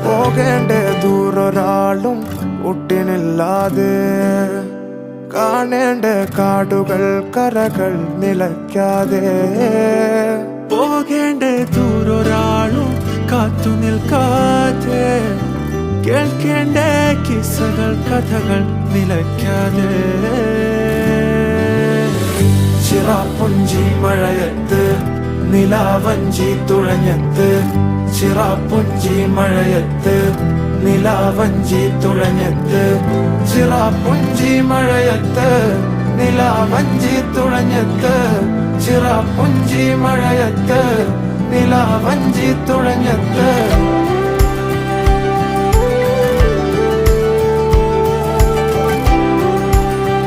പോകേണ്ട ദൂരൊരാളും ഒട്ടിനില്ലാതെ, കാണേണ്ട കാടുകൾ കരകൾ നിലയ്ക്കാതെ. പോകേണ്ട ദൂരൊരാളും കാത്തു നിൽക്കാതെ, കേൾക്കേണ്ട കിസ്സകൾ കഥകൾ നിലയ്ക്കാതെ. ചിറാപ്പുഞ്ചി മഴയത്ത് നിലാവഞ്ചി തുഴഞ്ഞത്ത്, ചിറാപ്പുഞ്ചി മഴയത്ത് നിലാവഞ്ചി തുഴഞ്ഞത്ത്, ചിറാപ്പുഞ്ചി മഴയത്ത് നിലാവഞ്ചി തുഴഞ്ഞത്ത്, ചിറാപ്പുഞ്ചി മഴയത്ത് നിലാവഞ്ചി തുഴഞ്ഞത്ത്.